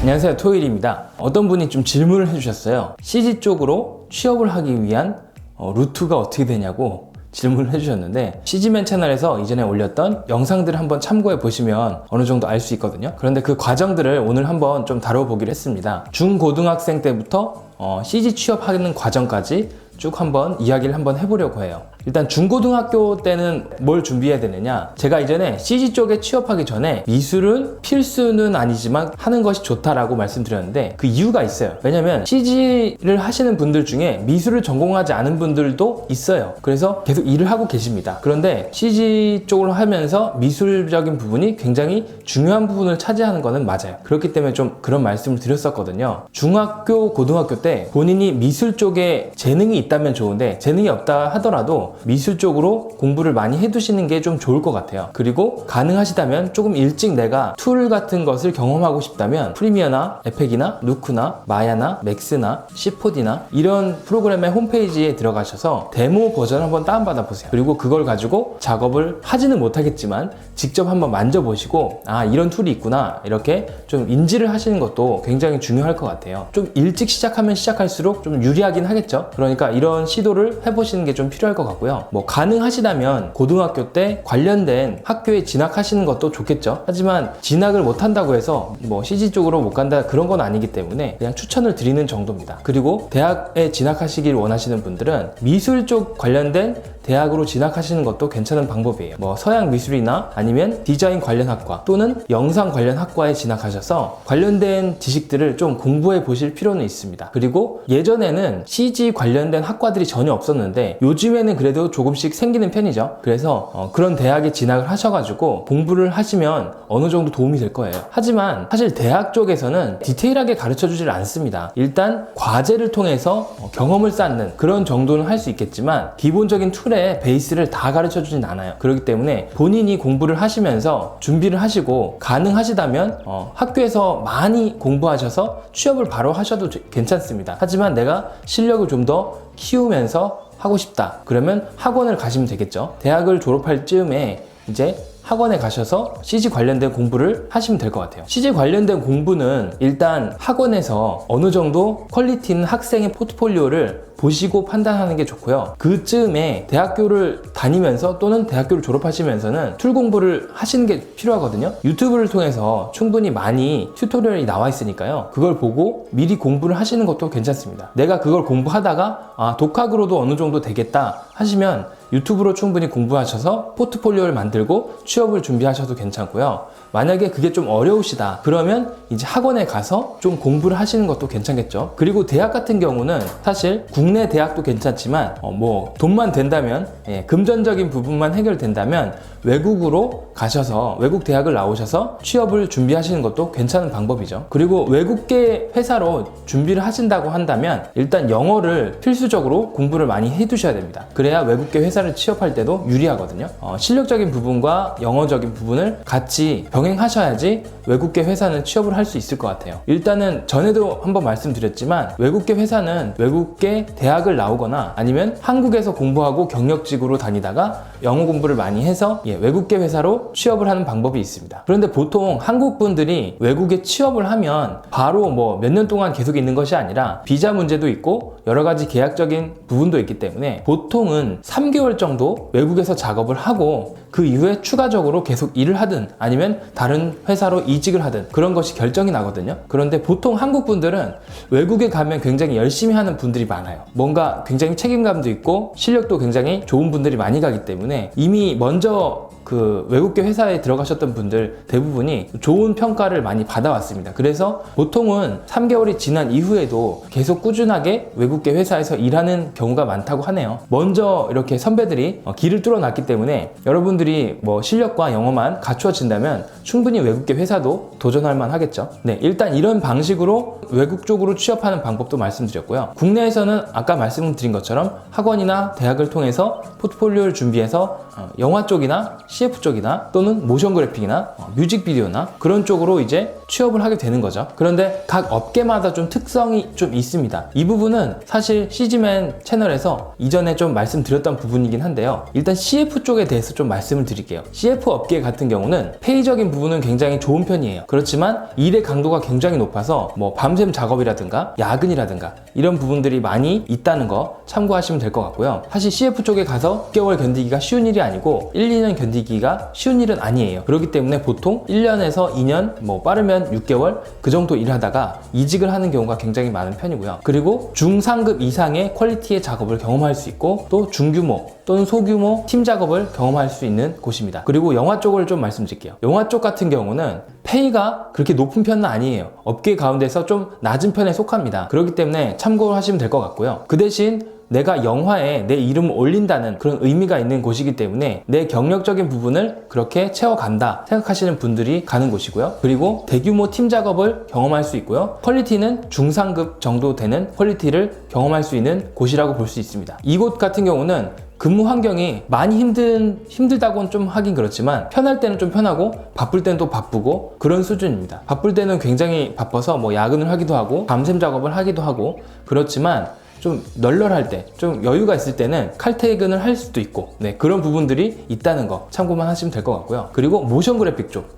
안녕하세요, 토일입니다. 어떤 분이 좀 질문을 해주셨어요. CG 쪽으로 취업을 하기 위한 루트가 어떻게 되냐고 질문을 해주셨는데, CG맨 채널에서 이전에 올렸던 영상들을 한번 참고해 보시면 어느 정도 알 수 있거든요. 그런데 그 과정들을 오늘 한번 좀 다뤄보기로 했습니다. 중고등학생 때부터 CG 취업하는 과정까지 쭉 한번 이야기를 한번 해보려고 해요. 일단 중고등학교 때는 뭘 준비해야 되느냐, 제가 이전에 CG 쪽에 취업하기 전에 미술은 필수는 아니지만 하는 것이 좋다라고 말씀드렸는데, 그 이유가 있어요. 왜냐면 CG를 하시는 분들 중에 미술을 전공하지 않은 분들도 있어요. 그래서 계속 일을 하고 계십니다. 그런데 CG 쪽으로 하면서 미술적인 부분이 굉장히 중요한 부분을 차지하는 거는 맞아요. 그렇기 때문에 좀 그런 말씀을 드렸었거든요. 중학교, 고등학교 때 본인이 미술 쪽에 재능이 있다면 좋은데, 재능이 없다 하더라도 미술 쪽으로 공부를 많이 해두시는 게 좀 좋을 것 같아요. 그리고 가능하시다면 조금 일찍 내가 툴 같은 것을 경험하고 싶다면 프리미어나 에펙이나 누크나 마야나 맥스나 C4D나 이런 프로그램의 홈페이지에 들어가셔서 데모 버전을 한번 다운받아 보세요. 그리고 그걸 가지고 작업을 하지는 못하겠지만 직접 한번 만져보시고, 아, 이런 툴이 있구나, 이렇게 좀 인지를 하시는 것도 굉장히 중요할 것 같아요. 좀 일찍 시작하면 시작할수록 좀 유리하긴 하겠죠. 그러니까 이런 시도를 해보시는 게 좀 필요할 것 같고요. 뭐 가능하시다면 고등학교 때 관련된 학교에 진학하시는 것도 좋겠죠. 하지만 진학을 못한다고 해서 뭐 CG 쪽으로 못 간다, 그런 건 아니기 때문에 그냥 추천을 드리는 정도입니다. 그리고 대학에 진학하시길 원하시는 분들은 미술 쪽 관련된 대학으로 진학하시는 것도 괜찮은 방법이에요. 뭐 서양 미술이나 아니면 디자인 관련 학과 또는 영상 관련 학과에 진학하셔서 관련된 지식들을 좀 공부해 보실 필요는 있습니다. 그리고 예전에는 CG 관련된 학과들이 전혀 없었는데 요즘에는 그래도 조금씩 생기는 편이죠. 그래서 그런 대학에 진학을 하셔가지고 공부를 하시면 어느 정도 도움이 될 거예요. 하지만 사실 대학 쪽에서는 디테일하게 가르쳐 주질 않습니다. 일단 과제를 통해서 경험을 쌓는 그런 정도는 할 수 있겠지만 기본적인 툴의 베이스를 다 가르쳐 주진 않아요. 그렇기 때문에 본인이 공부를 하시면서 준비를 하시고, 가능하시다면 학교에서 많이 공부하셔서 취업을 바로 하셔도 괜찮습니다. 하지만 내가 실력을 좀 더 키우면서 하고 싶다, 그러면 학원을 가시면 되겠죠. 대학을 졸업할 즈음에 이제 학원에 가셔서 CG 관련된 공부를 하시면 될 것 같아요. CG 관련된 공부는 일단 학원에서 어느 정도 퀄리티 있는 학생의 포트폴리오를 보시고 판단하는 게 좋고요. 그쯤에 대학교를 다니면서 또는 대학교를 졸업하시면서는 툴 공부를 하시는 게 필요하거든요. 유튜브를 통해서 충분히 많이 튜토리얼이 나와 있으니까요. 그걸 보고 미리 공부를 하시는 것도 괜찮습니다. 내가 그걸 공부하다가 독학으로도 어느 정도 되겠다 하시면 유튜브로 충분히 공부하셔서 포트폴리오를 만들고 취업을 준비하셔도 괜찮고요. 만약에 그게 좀 어려우시다 그러면 이제 학원에 가서 좀 공부를 하시는 것도 괜찮겠죠. 그리고 대학 같은 경우는 사실 국내 대학도 괜찮지만 뭐 돈만 된다면, 금전적인 부분만 해결된다면 외국으로 가셔서 외국 대학을 나오셔서 취업을 준비하시는 것도 괜찮은 방법이죠. 그리고 외국계 회사로 준비를 하신다고 한다면 일단 영어를 필수적으로 공부를 많이 해두셔야 됩니다. 그래야 외국계 회사를 취업할 때도 유리하거든요. 실력적인 부분과 영어적인 부분을 같이 병행하셔야지 외국계 회사는 취업을 할 수 있을 것 같아요. 일단은 전에도 한번 말씀드렸지만 외국계 회사는 외국계 대학을 나오거나 아니면 한국에서 공부하고 경력직으로 다니다가 영어 공부를 많이 해서 외국계 회사로 취업을 하는 방법이 있습니다. 그런데 보통 한국 분들이 외국에 취업을 하면 바로 뭐 몇 년 동안 계속 있는 것이 아니라 비자 문제도 있고 여러 가지 계약적인 부분도 있기 때문에 보통은 3개월 정도 외국에서 작업을 하고 그 이후에 추가적으로 계속 일을 하든 아니면 다른 회사로 이직을 하든 그런 것이 결정이 나거든요. 그런데 보통 한국 분들은 외국에 가면 굉장히 열심히 하는 분들이 많아요. 뭔가 굉장히 책임감도 있고 실력도 굉장히 좋은 분들이 많이 가기 때문에 이미 먼저 그 외국계 회사에 들어가셨던 분들 대부분이 좋은 평가를 많이 받아왔습니다. 그래서 보통은 3개월이 지난 이후에도 계속 꾸준하게 외국계 회사에서 일하는 경우가 많다고 하네요. 먼저 이렇게 선배들이 길을 뚫어놨기 때문에 여러분들이 뭐 실력과 영어만 갖추어진다면 충분히 외국계 회사도 도전할 만 하겠죠. 네, 일단 이런 방식으로 외국 쪽으로 취업하는 방법도 말씀드렸고요. 국내에서는 아까 말씀드린 것처럼 학원이나 대학을 통해서 포트폴리오를 준비해서 영화 쪽이나 CF 쪽이나 또는 모션 그래픽이나 뮤직비디오나 그런 쪽으로 이제 취업을 하게 되는 거죠. 그런데 각 업계마다 좀 특성이 좀 있습니다. 이 부분은 사실 CG맨 채널에서 이전에 좀 말씀드렸던 부분이긴 한데요. 일단 CF 쪽에 대해서 좀 말씀을 드릴게요. CF 업계 같은 경우는 페이적인 부분은 굉장히 좋은 편이에요. 그렇지만 일의 강도가 굉장히 높아서 뭐 밤샘 작업이라든가 야근이라든가 이런 부분들이 많이 있다는 거 참고하시면 될 것 같고요. 사실 CF 쪽에 가서 6개월 견디기가 쉬운 일이 아니고 1, 2년 견디기가 쉬운 일은 아니에요. 그렇기 때문에 보통 1년에서 2년, 뭐 빠르면 6개월 그 정도 일하다가 이직을 하는 경우가 굉장히 많은 편이고요. 그리고 중상급 이상의 퀄리티의 작업을 경험할 수 있고 또 중규모 또는 소규모 팀 작업을 경험할 수 있는 곳입니다. 그리고 영화 쪽을 좀 말씀드릴게요. 영화 쪽 같은 경우는 페이가 그렇게 높은 편은 아니에요. 업계 가운데서 좀 낮은 편에 속합니다. 그렇기 때문에 참고하시면 될 것 같고요. 그 대신 내가 영화에 내 이름을 올린다는 그런 의미가 있는 곳이기 때문에 내 경력적인 부분을 그렇게 채워간다 생각하시는 분들이 가는 곳이고요. 그리고 대규모 팀 작업을 경험할 수 있고요. 퀄리티는 중상급 정도 되는 퀄리티를 경험할 수 있는 곳이라고 볼 수 있습니다. 이곳 같은 경우는 근무 환경이 많이 힘들다고는 좀 하긴 그렇지만 편할 때는 좀 편하고 바쁠 때는 또 바쁘고 그런 수준입니다. 바쁠 때는 굉장히 바빠서 뭐 야근을 하기도 하고 밤샘 작업을 하기도 하고 그렇지만 좀 널널할 때, 좀 여유가 있을 때는 칼퇴근을 할 수도 있고 그런 부분들이 있다는 거 참고만 하시면 될 것 같고요. 그리고 모션 그래픽 쪽,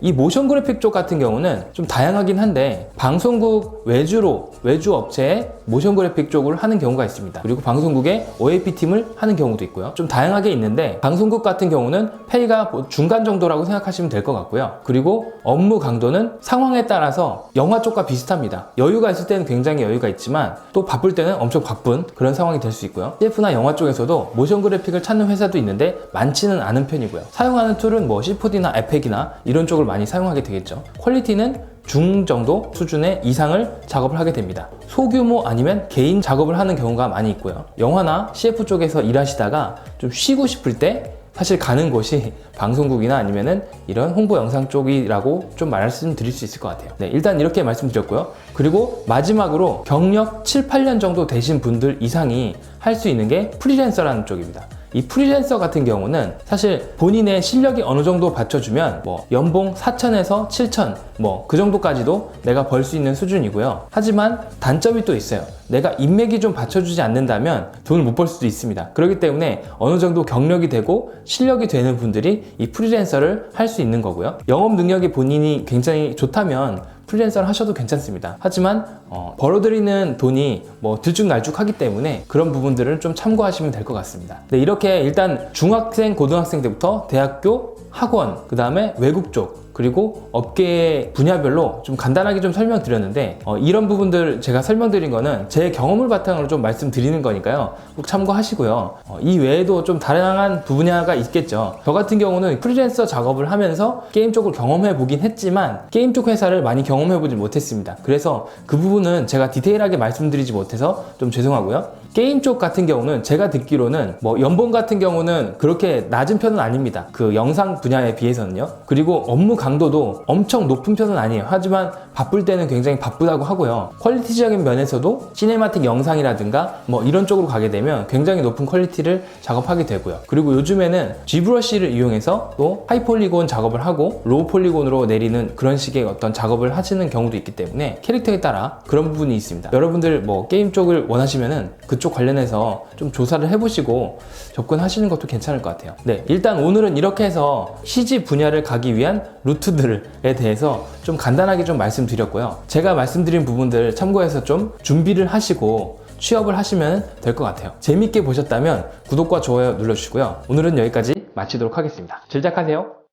이 모션 그래픽 쪽 같은 경우는 좀 다양하긴 한데 방송국 외주 업체에 모션 그래픽 쪽을 하는 경우가 있습니다. 그리고 방송국의 OAP 팀을 하는 경우도 있고요. 좀 다양하게 있는데 방송국 같은 경우는 페이가 중간 정도라고 생각하시면 될 것 같고요. 그리고 업무 강도는 상황에 따라서 영화 쪽과 비슷합니다. 여유가 있을 때는 굉장히 여유가 있지만 또 바쁠 때는 엄청 바쁜 그런 상황이 될 수 있고요. CF나 영화 쪽에서도 모션 그래픽을 찾는 회사도 있는데 많지는 않은 편이고요. 사용하는 툴은 뭐 C4D나 에펙이나 이런 쪽을 많이 사용하게 되겠죠. 퀄리티는 중 정도 수준의 이상을 작업을 하게 됩니다. 소규모 아니면 개인 작업을 하는 경우가 많이 있고요. 영화나 CF 쪽에서 일하시다가 좀 쉬고 싶을 때 사실 가는 곳이 방송국이나 아니면은 이런 홍보 영상 쪽이라고 좀 말씀드릴 수 있을 것 같아요. 일단 이렇게 말씀드렸고요. 그리고 마지막으로 경력 7, 8년 정도 되신 분들 이상이 할 수 있는 게 프리랜서라는 쪽입니다. 이 프리랜서 같은 경우는 사실 본인의 실력이 어느 정도 받쳐주면 뭐 연봉 4천에서 7천 뭐 그 정도까지도 내가 벌 수 있는 수준이고요. 하지만 단점이 또 있어요. 내가 인맥이 좀 받쳐주지 않는다면 돈을 못 벌 수도 있습니다. 그렇기 때문에 어느 정도 경력이 되고 실력이 되는 분들이 이 프리랜서를 할 수 있는 거고요. 영업 능력이 본인이 굉장히 좋다면 프리랜서를 하셔도 괜찮습니다. 하지만 벌어들이는 돈이 뭐 들쭉날쭉하기 때문에 그런 부분들은 좀 참고하시면 될 것 같습니다. 이렇게 일단 중학생, 고등학생 때부터 대학교, 학원, 그 다음에 외국 쪽 그리고 업계 분야별로 좀 간단하게 좀 설명드렸는데 이런 부분들 제가 설명드린 거는 제 경험을 바탕으로 좀 말씀드리는 거니까요. 꼭 참고하시고요. 이 외에도 좀 다양한 분야가 있겠죠. 저 같은 경우는 프리랜서 작업을 하면서 게임 쪽을 경험해 보긴 했지만 게임 쪽 회사를 많이 경험해 보지 못했습니다. 그래서 그 부분은 제가 디테일하게 말씀드리지 못해서 좀 죄송하고요. 게임 쪽 같은 경우는 제가 듣기로는 뭐 연봉 같은 경우는 그렇게 낮은 편은 아닙니다. 그 영상 분야에 비해서는요. 그리고 업무 강도도 엄청 높은 편은 아니에요. 하지만 바쁠 때는 굉장히 바쁘다고 하고요. 퀄리티적인 면에서도 시네마틱 영상이라든가 뭐 이런 쪽으로 가게 되면 굉장히 높은 퀄리티를 작업하게 되고요. 그리고 요즘에는 G브러쉬를 이용해서 또 하이폴리곤 작업을 하고 로우 폴리곤으로 내리는 그런 식의 어떤 작업을 하시는 경우도 있기 때문에 캐릭터에 따라 그런 부분이 있습니다. 여러분들 뭐 게임 쪽을 원하시면은 그쪽 관련해서 좀 조사를 해보시고 접근하시는 것도 괜찮을 것 같아요. 일단 오늘은 이렇게 해서 CG 분야를 가기 위한 루트들에 대해서 좀 간단하게 좀 말씀드렸고요. 제가 말씀드린 부분들 참고해서 좀 준비를 하시고 취업을 하시면 될 것 같아요. 재밌게 보셨다면 구독과 좋아요 눌러주시고요. 오늘은 여기까지 마치도록 하겠습니다. 즐작하세요.